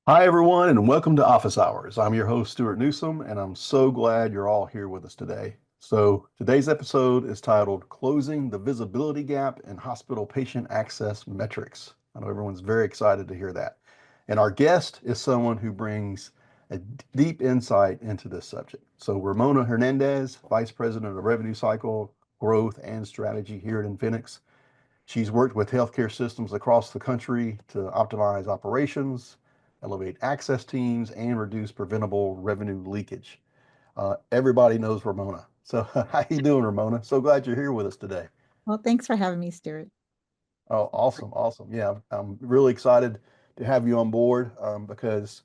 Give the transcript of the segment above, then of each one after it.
Hi, everyone, and welcome to Office Hours. I'm your host, Stuart Newsom, and I'm so glad you're all here with us today. So, today's episode is titled Closing the Visibility Gap in Hospital Patient Access Metrics. I know everyone's very excited to hear that. And our guest is someone who brings a deep insight into this subject. So, Ramona Hernandez, Vice President of Revenue Cycle, Growth, and Strategy here at Infinix. She's worked with healthcare systems across the country to optimize operations, elevate access teams, and reduce preventable revenue leakage. Everybody knows Ramona. So how you doing, Ramona? So glad you're here with us today. Well, thanks for having me, Stuart. Oh, awesome, awesome. Yeah, I'm really excited to have you on board because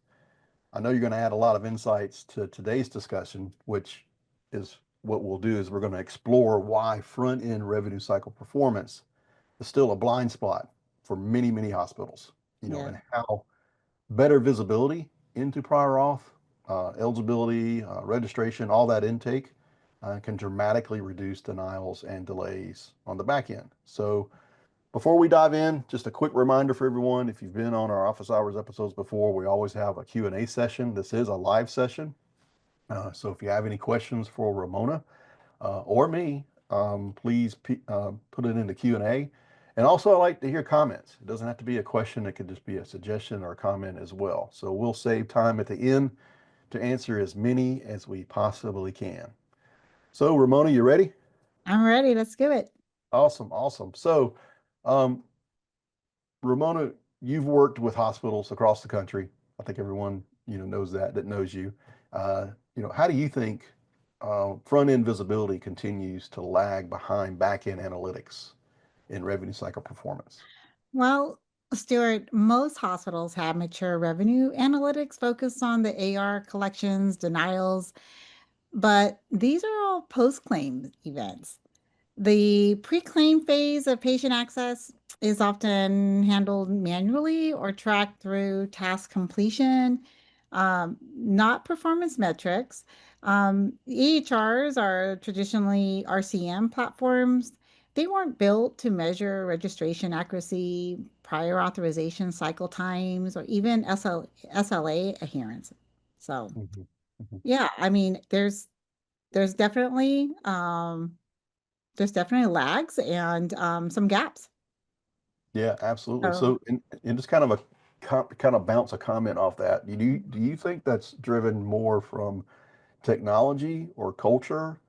I know you're going to add a lot of insights to today's discussion, which is what we'll do is we're going to explore why front-end revenue cycle performance is still a blind spot for many, many hospitals, Yeah. and how better visibility into prior auth, eligibility, registration, all that intake can dramatically reduce denials and delays on the back end. So before we dive in, just a quick reminder for everyone, if you've been on our office hours episodes before, we always have a Q&A session. This is a live session. So if you have any questions for Ramona, or me, please put it in the Q&A. And also, I like to hear comments. It doesn't have to be a question. It could just be a suggestion or a comment as well. So we'll save time at the end to answer as many as we possibly can. So, Ramona, you ready? I'm ready. Let's do it. Awesome, awesome. So, um, Ramona, you've worked with hospitals across the country. I think everyone knows that knows you. How do you think front end visibility continues to lag behind back end analytics in revenue cycle performance? Well, Stuart, most hospitals have mature revenue analytics focused on the AR collections, denials, but these are all post-claim events. The pre-claim phase of patient access is often handled manually or tracked through task completion, not performance metrics. EHRs are traditionally RCM platforms. They weren't built to measure registration accuracy, prior authorization cycle times, or even SLA adherence. So, Mhm, mhm. yeah, I mean, there's definitely lags and some gaps. Yeah, absolutely. So, So, and just kind of kind of bounce a comment off that. Do you think that's driven more from technology or culture,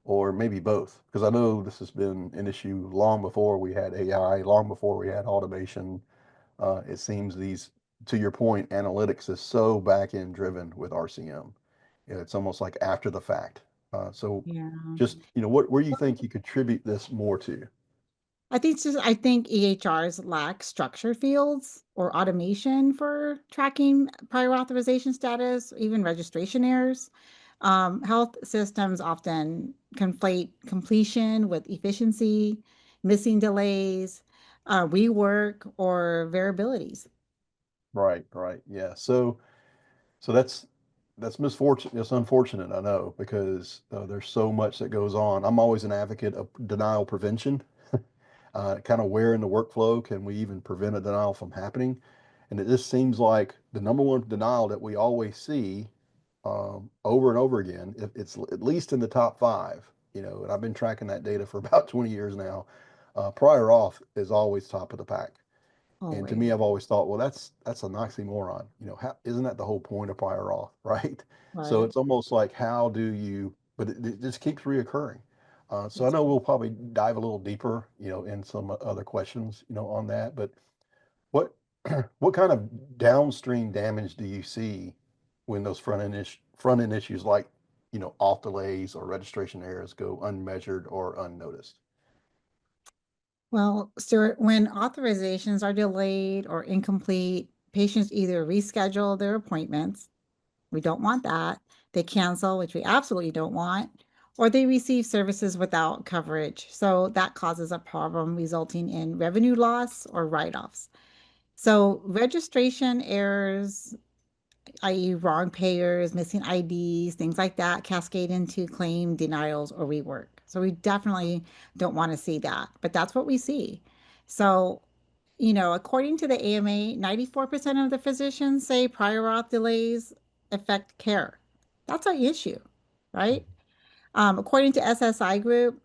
or maybe both? Because I know this has been an issue long before we had AI, long before we had automation. It seems to your point, analytics is so back end driven with RCM. It's almost like after the fact. So yeah. just, where do you think you contribute this more to? I think EHRs lack structured fields or automation for tracking prior authorization status, even registration errors. Health systems often conflate completion with efficiency, missing delays, rework, or variabilities. Right, right. Yeah. So that's misfortune. It's unfortunate, I know, because there's so much that goes on. I'm always an advocate of denial prevention. Kind of where in the workflow can we even prevent a denial from happening? And it just seems like the number one denial that we always see over and over again, it's at least in the top five, and I've been tracking that data for about 20 years now. Prior auth is always top of the pack. And to me, Always. I've always thought, well, that's an oxymoron. Isn't that the whole point of prior auth, right? So Right. it's almost like how do you, but it just keeps reoccurring. So I That's know right. we'll probably dive a little deeper, in some other questions, on that. But what what kind of downstream damage do you see when those front end issues like, auth delays or registration errors go unmeasured or unnoticed? Well, Stuart, when authorizations are delayed or incomplete, patients either reschedule their appointments. We don't want that. They cancel, which we absolutely don't want, or they receive services without coverage. So that causes a problem, resulting in revenue loss or write-offs. So registration errors, i.e., wrong payers, missing IDs, things like that, cascade into claim denials or rework. So we definitely don't want to see that, but that's what we see. So according to the AMA, 94% of the physicians say prior auth delays affect care. That's an issue, right? According to SSI Group,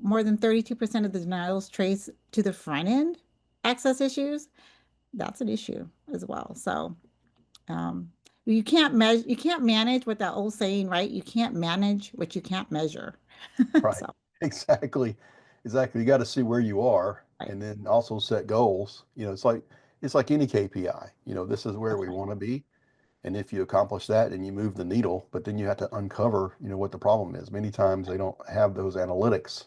more than 32% of the denials trace to the front end access issues. That's an issue as well. So, um, you can't manage what that old saying, right? You can't manage what you can't measure. Right. So, Exactly. Exactly. You got to see where you are right. and then also set goals. It's like any KPI. This is where That's we right. want to be. And if you accomplish that and you move the needle, but then you have to uncover, what the problem is. Many times they don't have those analytics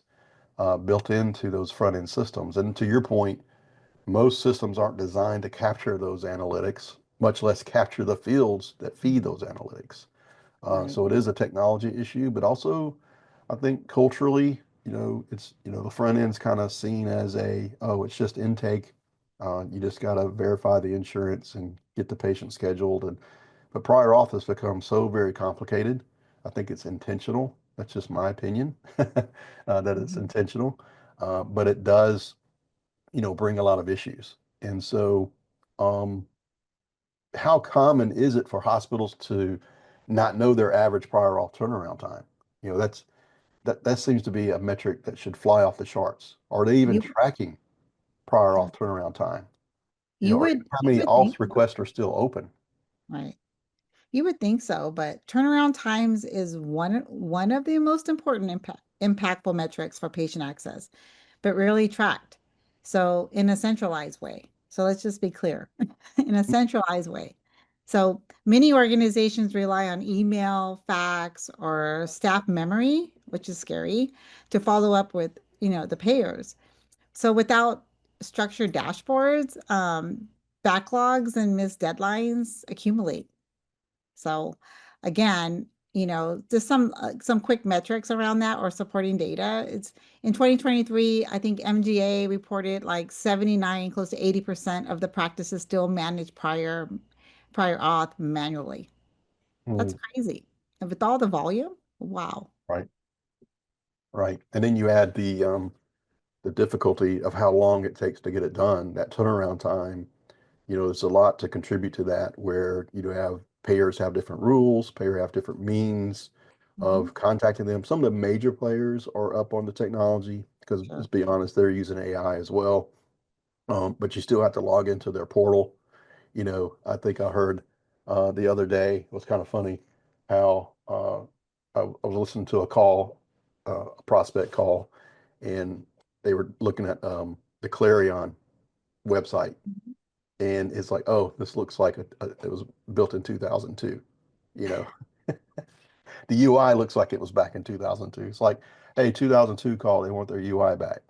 built into those front end systems. And to your point, most systems aren't designed to capture those analytics, much less capture the fields that feed those analytics. Right. So it is a technology issue, but also I think culturally, it's, the front end's kind of seen as oh, it's just intake. You just got to verify the insurance and get the patient scheduled. But prior auth has become so very complicated. I think it's intentional. That's just my opinion, that it's Mhm. intentional. But it does, bring a lot of issues. And so, um, how common is it for hospitals to not know their average prior auth turnaround time? That seems to be a metric that should fly off the charts. Are they even You, tracking prior yeah, auth turnaround time? you Or would even how you many would think auth so, requests are still open? right? You would think so, but turnaround times is one of the most important impactful metrics for patient access, but rarely tracked. So in a centralized way. So let's just be clear, in a centralized way. So many organizations rely on email, fax, or staff memory, which is scary, to follow up with, the payers. So without structured dashboards, backlogs and missed deadlines accumulate. So again, just some quick metrics around that or supporting data. It's in 2023, I think MGA reported like 79, close to 80% of the practices still manage prior auth manually. That's Mm, crazy. And with all the volume, wow. right, right. And then you add the difficulty of how long it takes to get it done, that turnaround time. There's a lot to contribute to that where have payers have different rules, payer have different means Mhm. of contacting them. Some of the major players are up on the technology because let's Sure. be honest, they're using AI as well. But you still have to log into their portal. I think I heard the other day, it was kind of funny how I was listening to a call, a prospect call, and they were looking at the Clarion website. And it's like, oh, this looks like it was built in 2002. You know, the UI looks like it was back in 2002. It's like, hey, 2002 call, they want their UI back.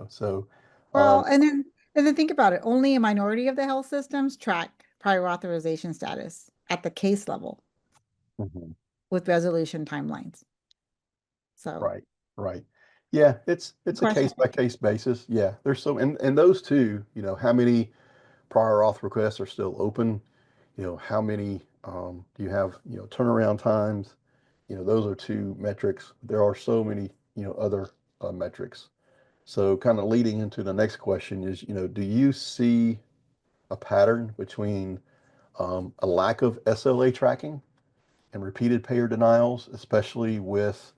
So Well, um, and then think about it. Only a minority of the health systems track prior authorization status at the case level mhm. with resolution timelines. So, Right, right. Yeah, it's a case question. by case basis. Yeah, there's so and those two, how many prior auth requests are still open? How many do you have, turnaround times? Those are two metrics. There are so many, other metrics. So kind of leading into the next question is, do you see a pattern between a lack of SLA tracking and repeated payer denials, especially with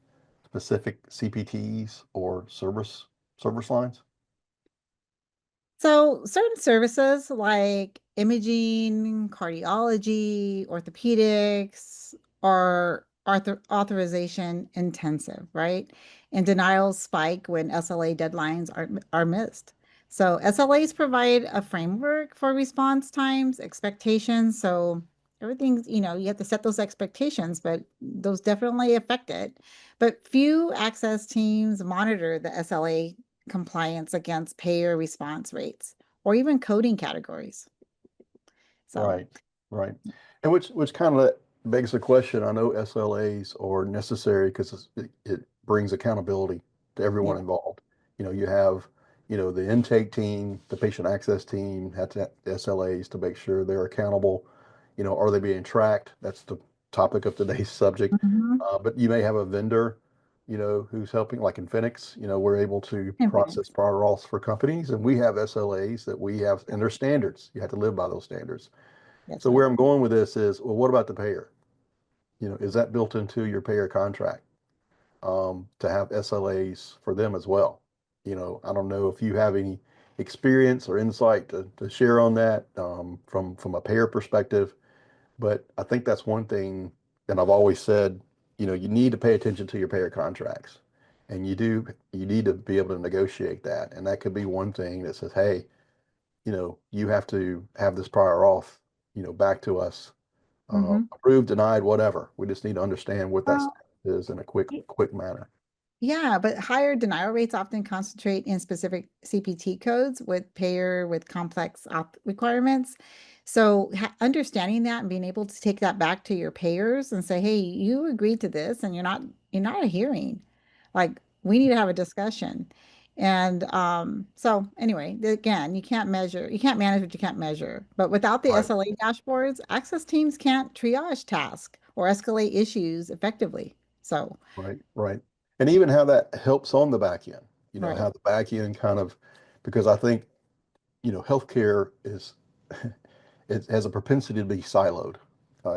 specific CPTs or service lines? So, certain services like imaging, cardiology, orthopedics are authorization intensive, right? And denials spike when SLA deadlines are missed. So, SLAs provide a framework for response times, expectations. So, everything's, you have to set those expectations, but those definitely affect it. But few access teams monitor the SLA compliance against payer response rates or even coding categories. So, Right, right. And which kind of begs the question. I know SLAs are necessary because it brings accountability to everyone yeah. involved. You have, the intake team, the patient access team have to have SLAs to make sure they're accountable. Are they being tracked? That's the topic of today's subject. Mhm. But you may have a vendor, who's helping, like in Phoenix, we're able to process Infinite. prior auths for companies, and we have SLAs that we have, and there's standards. You have to live by those standards. That's So where right. I'm going with this is, well, what about the payer? Is that built into your payer contract, to have SLAs for them as well? I don't know if you have any experience or insight to share on that, from a payer perspective. But I think that's one thing that I've always said, you need to pay attention to your payer contracts. And you need to be able to negotiate that. And that could be one thing that says, hey, you have to have this prior auth, back to us, Hmm. approved, denied, whatever. We just need to understand what that Well, status is in a quick manner. yeah, but higher denial rates often concentrate in specific CPT codes with complex auth requirements. So understanding that and being able to take that back to your payers and say, "Hey, you agreed to this, and you're not adhering. Like we need to have a discussion." And so anyway, again, you can't manage what you can't measure. But without the Right. SLA dashboards, access teams can't triage tasks or escalate issues effectively. So, Right, right. And even how that helps on the back end, right. how the back end kind of, because I think, healthcare is, it has a propensity to be siloed.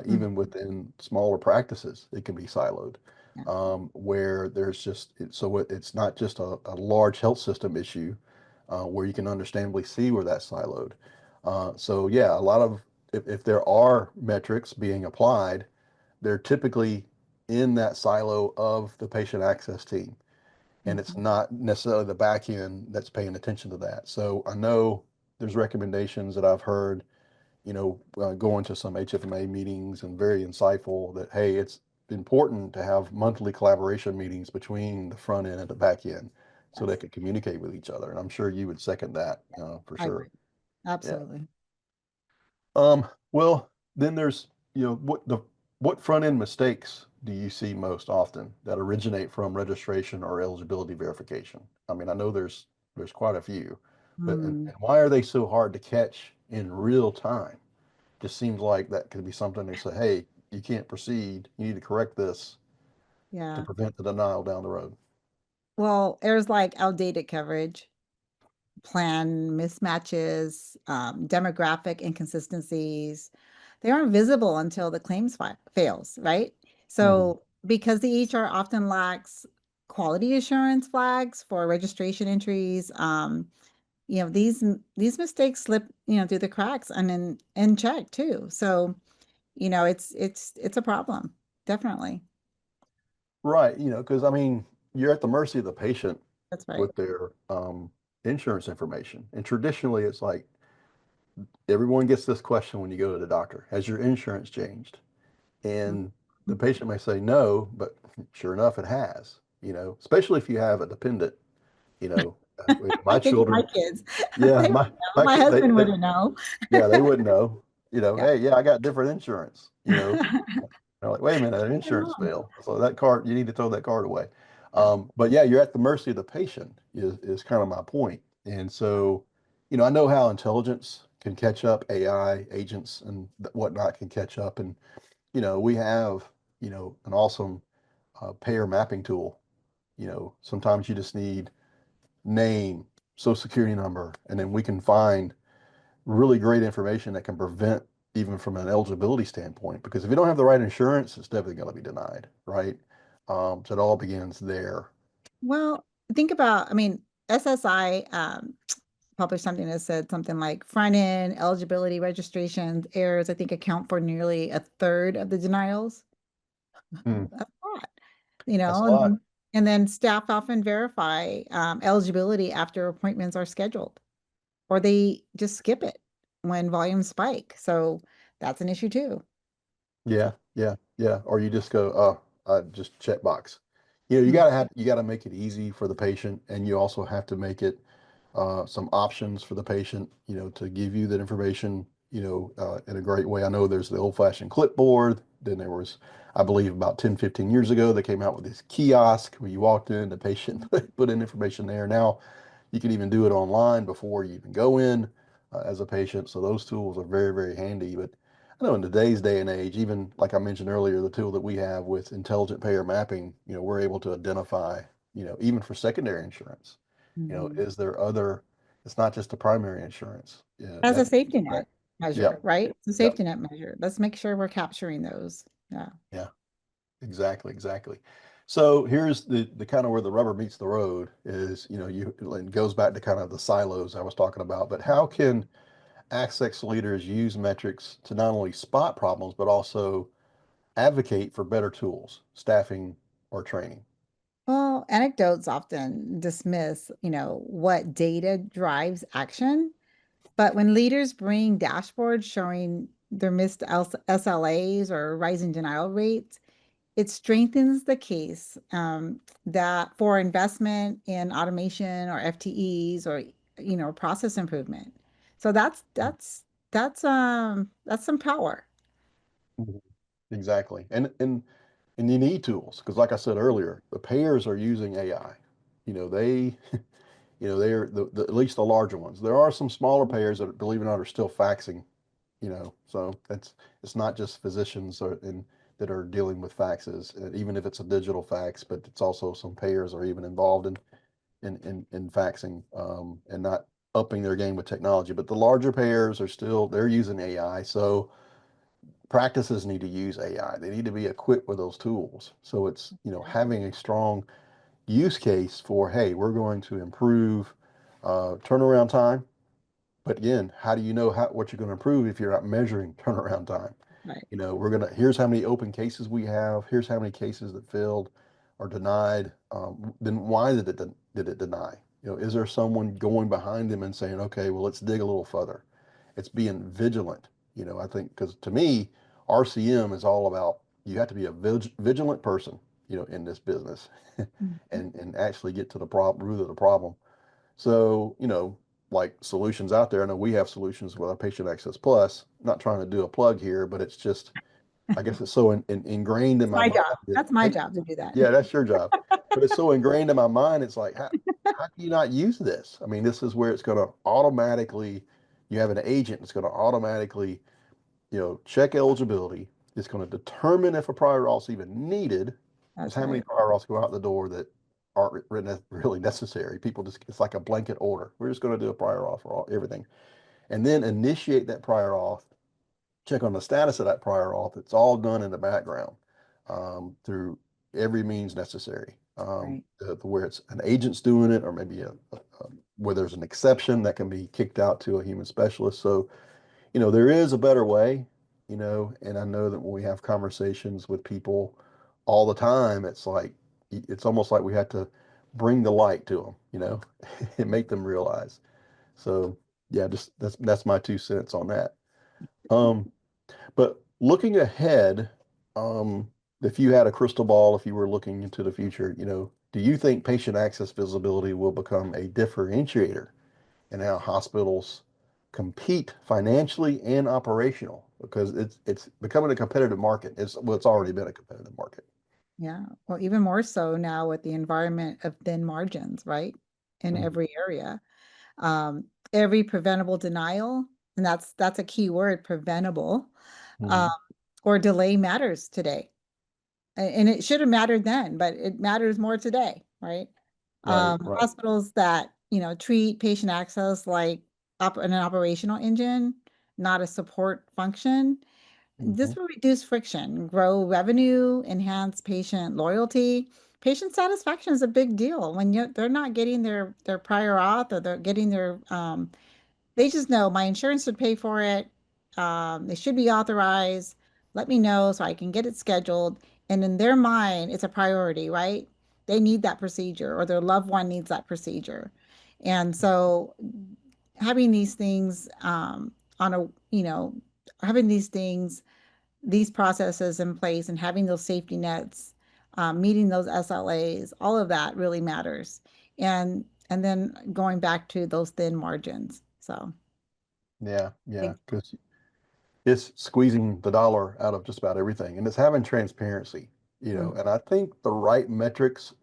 Even Mhm. within smaller practices, it can be siloed, Yeah. where it's not just a large health system issue, where you can understandably see where that's siloed. So yeah, a lot of, if there are metrics being applied, they're typically in that silo of the patient access team. And it's Mhm. not necessarily the back end that's paying attention to that. So I know there's recommendations that I've heard, going to some HFMA meetings, and very insightful that, hey, it's important to have monthly collaboration meetings between the front end and the back end so they Yes, can communicate with each other. And I'm sure you would second that, for I agree. sure. Yeah. Absolutely. Well, then there's, what front end mistakes do you see most often that originate from registration or eligibility verification? I mean, I know there's quite a few, but Mm, and why are they so hard to catch in real time? Just seems like that could be something they say, hey, you can't proceed. You need to correct this to yeah. prevent the denial down the road. Well, there's like outdated coverage, plan mismatches, demographic inconsistencies. They aren't visible until the claims fails, right? Mhm. So, because the EHR often lacks quality assurance flags for registration entries, these mistakes slip, through the cracks and in check too. So, it's a problem, definitely. Right, because I mean, you're at the mercy of the patient That's right. with their insurance information. And traditionally, it's like everyone gets this question when you go to the doctor: has your insurance changed? And the Mhm. patient may say no, but sure enough, it has. Especially if you have a dependent. My I think of my children, kids. yeah, They would know. my My kid, husband wouldn't know. yeah, they wouldn't know. Yeah. Hey, yeah, I got different insurance. They're like, wait a minute, an Right insurance on. failed. So that card, you need to throw that card away. Yeah. But yeah, you're at the mercy of the patient is kind of my point. And so, I know how intelligence can catch up, AI agents and whatnot can catch up. And, we have, an awesome payer mapping tool. Sometimes you just need name, social security number, and then we can find really great information that can prevent, even from an eligibility standpoint, because if you don't have the right insurance, it's definitely going to be denied, right? So it all begins there. Well, think about, I mean, SSI published something that said something like front end eligibility registrations errors, I think, account for nearly a third of the denials. Hmm. That's a lot, That's a lot. and then staff often verify eligibility after appointments are scheduled, or they just skip it when volumes spike. So that's an issue too. Yeah, yeah, yeah. Or you just go, just check box. Hmm. You gotta make it easy for the patient, and you also have to make it some options for the patient, to give you that information, in a great way. I know there's the old-fashioned clipboard. Then there was, I believe, about 10, 15 years ago, they came out with this kiosk where you walked in, the patient put in information there. Now you can even do it online before you even go in, as a patient. So those tools are very, very handy. But I know in today's day and age, even like I mentioned earlier, the tool that we have with intelligent payer mapping, we're able to identify, even for secondary insurance, Mhm. is there other, it's not just the primary insurance. Yeah, As a that, safety right. net Yeah, measure, right? It's a yeah, safety net measure. Let's make sure we're capturing those. Yeah. yeah, exactly, exactly. So here's the kind of where the rubber meets the road is, it goes back to kind of the silos I was talking about, but how can access leaders use metrics to not only spot problems, but also advocate for better tools, staffing, or training? Well, anecdotes often dismiss, what data drives action. But when leaders bring dashboards showing their missed SLAs or rising denial rates, it strengthens the case that for investment in automation or FTEs or process improvement. So that's some power. Mhm. Exactly. And you need tools because like I said earlier, the payers are using AI. They they're at least the larger ones. There are some smaller payers that, believe it or not, are still faxing, so it's not just physicians that are dealing with faxes, even if it's a digital fax, but it's also some payers are even involved in faxing, and not upping their game with technology. But the larger payers are still they're using AI. So practices need to use AI. They need to be equipped with those tools. So it's, having a strong use case for, hey, we're going to improve turnaround time. But again, how do you know what you're going to improve if you're not measuring turnaround time? Right. Here's how many open cases we have. Here's how many cases that failed or denied. Then why did it deny? Is there someone going behind them and saying, okay, well, let's dig a little further. It's being vigilant. I think because to me, RCM is all about you have to be a vigilant person, in this business, Mhm. and actually get to the root of the problem. So, like solutions out there, I know we have solutions with our Patient Access Plus. Not trying to do a plug here, but it's just, I guess it's so ingrained in That's my my mind job. that, That's my hey, job to do that. yeah, that's your job. But it's so ingrained in my mind, it's like, how can you not use this? I mean, this is where it's going to automatically, you have an agent that's going to automatically, check eligibility. It's going to determine if a prior auth is even needed. Because That's how many right. prior auths go out the door that aren't really necessary? People just, it's like a blanket order. We're just going to do a prior auth for everything. And then initiate that prior auth, check on the status of that prior auth. It's all done in the background, through every means necessary. Right. Where it's an agent's doing it, or maybe where there's an exception that can be kicked out to a human specialist. So there is a better way, and I know that when we have conversations with people all the time, it's like, it's almost like we have to bring the light to them, and make them realize. So yeah, just that's my 2 cents on that. Um, but looking ahead, um, if you had a crystal ball, if you were looking into the future, do you think patient access visibility will become a differentiator and how hospitals compete financially and operational because it's becoming a competitive market. It's already been a competitive market. Yeah. Well, even more so now with the environment of thin margins, right? In Mhm. every area. Every preventable denial, and that's a key word, preventable, um, Mhm. or delay matters today. And it should have mattered then, but it matters more today, right? Right, right. Hospitals that, treat patient access like an operational engine, not a support function. Mhm. This will reduce friction, grow revenue, enhance patient loyalty. Patient satisfaction is a big deal when they're not getting their prior auth or they're getting their they just know my insurance should pay for it. They should be authorized. Let me know so I can get it scheduled. And in their mind, it's a priority, right? They need that procedure or their loved one needs that procedure. And so having these things on a, having these things, these processes in place and having those safety nets, meeting those SLAs, all of that really matters. And then going back to those thin margins. So Yeah, yeah, big, because it's squeezing the dollar out of just about everything, and it's having transparency, mm, and I think the right metrics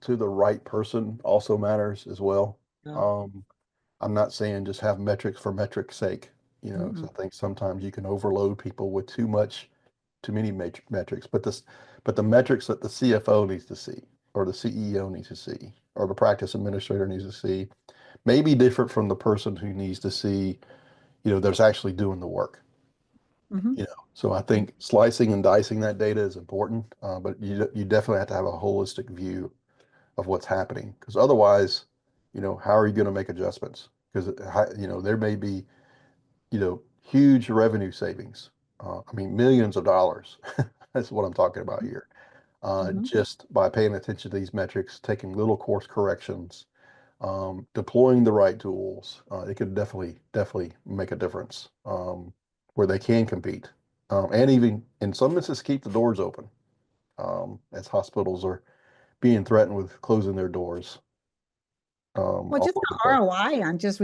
to the right person also matters as well. yeah, Um, I'm not saying just have metrics for metrics sake. So Mhm. I think sometimes you can overload people with too many metrics, but the metrics that the CFO needs to see, or the CEO needs to see, or the practice administrator needs to see, may be different from the person who needs to see, that's actually doing the work. Mhm. So I think slicing and dicing that data is important, but you definitely have to have a holistic view of what's happening, because otherwise, how are you going to make adjustments? Because there may be huge revenue savings. I mean, millions of dollars. That's what I'm talking about here. Mhm. Just by paying attention to these metrics, taking little course corrections, deploying the right tools, it could definitely make a difference, where they can compete, and even in some instances keep the doors open, as hospitals are being threatened with closing their doors, Well, all just over the the place. ROI on just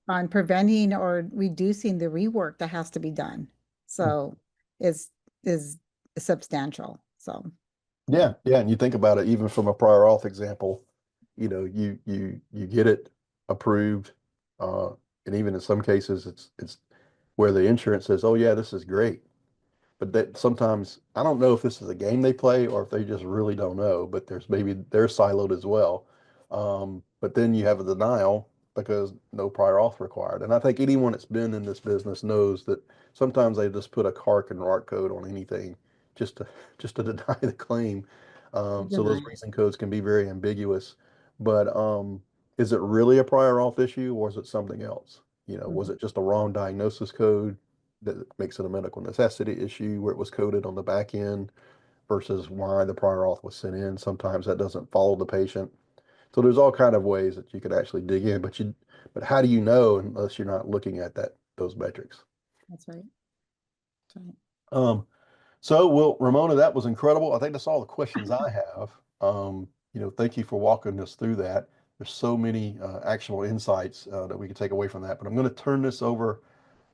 on preventing or reducing the rework that has to be done. So is is substantial. So yeah. Yeah, yeah, and you think about it, even from a prior auth example, you get it approved, uh, and even in some cases, it's where the insurance says, "Oh yeah, this is great," but that sometimes I don't know if this is a game they play or if they just really don't know, but maybe they're siloed as well. But then you have a denial because no prior auth required. And I think anyone that's been in this business knows that sometimes they just put a CARC and RARC code on anything just to just to deny the claim. So those Deny it. reason codes can be very ambiguous. But is it really a prior auth issue, or is it something else? Was Mhm. it just a wrong diagnosis code that makes it a medical necessity issue where it was coded on the back end versus why the prior auth was sent in? Sometimes that doesn't follow the patient. So there's all kind of ways that you could actually dig in, but how do you know unless you're not looking at those metrics? That's right. That's right. Um, so, well, Ramona, that was incredible. I think that's all the questions I have. Thank you for walking us through that. There's so many actionable insights that we can take away from that. But I'm going to turn this over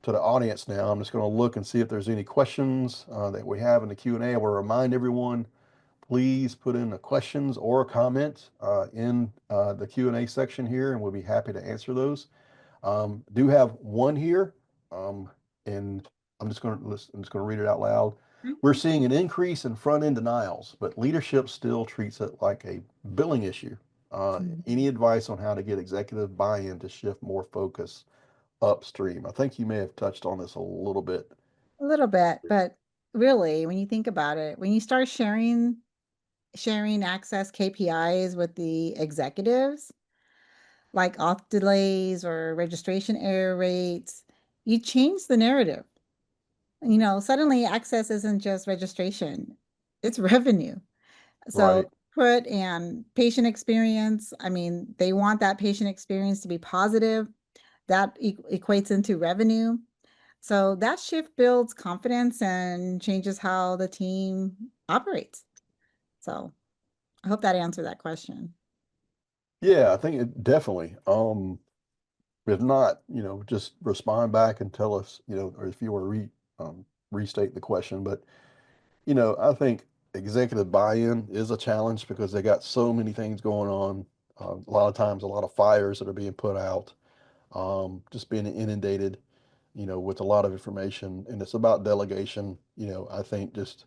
to the audience now. I'm just going to look and see if there's any questions that we have in the Q&A. I will remind everyone, please put in the questions or a comment in the Q&A section here, and we'll be happy to answer those. Do have one here, and I'm just going to read it out loud. We're Mhm. seeing an increase in front-end denials, but leadership still treats it like a billing issue. Mhm. Any advice on how to get executive buy-in to shift more focus upstream? I think you may have touched on this a little bit. A little bit, but really, when you think about it, when you start sharing access KPIs with the executives, like auth delays or registration error rates, you change the narrative. Suddenly access isn't just registration, it's revenue. So Right. put and patient experience, I mean, they want that patient experience to be positive. That equates into revenue. So that shift builds confidence and changes how the team operates. So I hope that answered that question. Yeah, I think it definitely. If not, just respond back and tell us, or if you want to restate the question. But, I think executive buy-in is a challenge because they got so many things going on. A lot of times, a lot of fires that are being put out, just being inundated, with a lot of information. And it's about delegation. I think just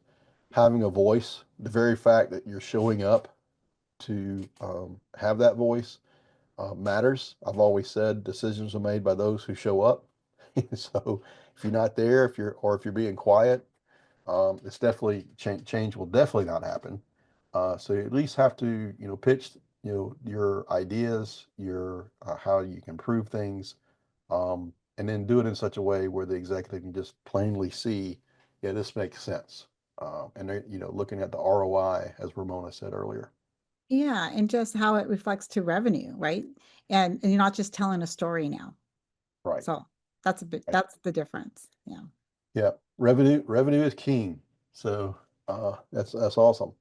having a voice, the very fact that you're showing up to have that voice matters. I've always said decisions are made by those who show up. So if you're not there, if you're being quiet, it's definitely change will definitely not happen. So you at least have to, pitch, your ideas, your how you can improve things, and then do it in such a way where the executive can just plainly see, yeah, this makes sense. And they're, looking at the ROI, as Ramona said earlier. Yeah, and just how it reflects to revenue, right? And you're not just telling a story now. Right. So that's the difference. Yeah. Yeah, revenue is king. So that's awesome.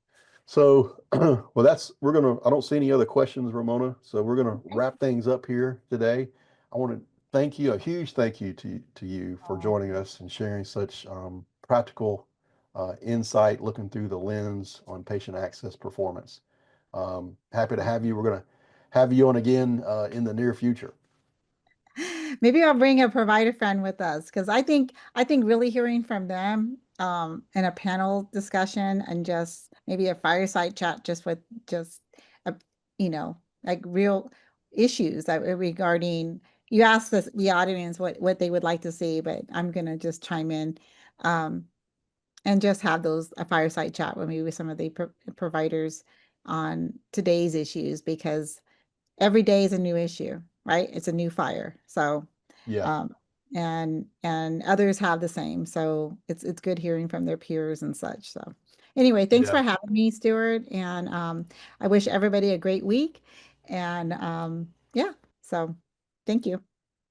So well, I don't see any other questions, Ramona. So we're gonna Okay. wrap things up here today. I want to thank you, a huge thank you to you for Oh, joining us and sharing such practical insight, looking through the lens on patient access performance. Happy to have you. We're gonna have you on again in the near future. Maybe I'll bring a provider friend with us because I think really hearing from them in a panel discussion and just maybe a fireside chat just with just a, like real issues that regarding you asked the audience what they would like to see, but I'm gonna just chime in um, and just have those a fireside chat with maybe some of the providers on today's issues because every day is a new issue, right? It's a new fire. So, Yeah. um, and others have the same. So it's good hearing from their peers and such. So, anyway, thanks for Yeah. having me, Stuart. And I wish everybody a great week. And yeah, so thank you.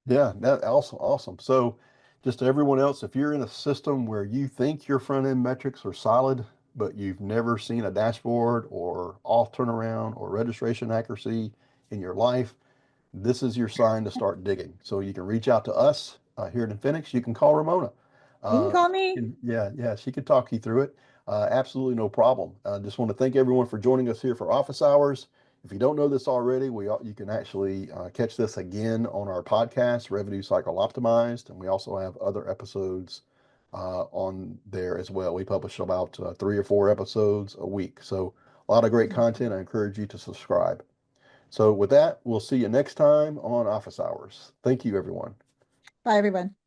Yeah, that awesome, awesome. So, just to everyone else, if you're in a system where you think your front end metrics are solid, but you've never seen a dashboard or auth turnaround or registration accuracy in your life, this is your sign to start digging. So you can reach out to us here in Phoenix. You can call Ramona. You can call me. Yeah, yeah, she could talk you through it. Absolutely no problem. Just want to thank everyone for joining us here for office hours. If you don't know this already, you can actually catch this again on our podcast, Revenue Cycle Optimized, and we also have other episodes on there as well. We publish about 3 or 4 episodes a week, so a lot of great content. I encourage you to subscribe. So with that, we'll see you next time on Office Hours. Thank you, everyone. Bye, everyone.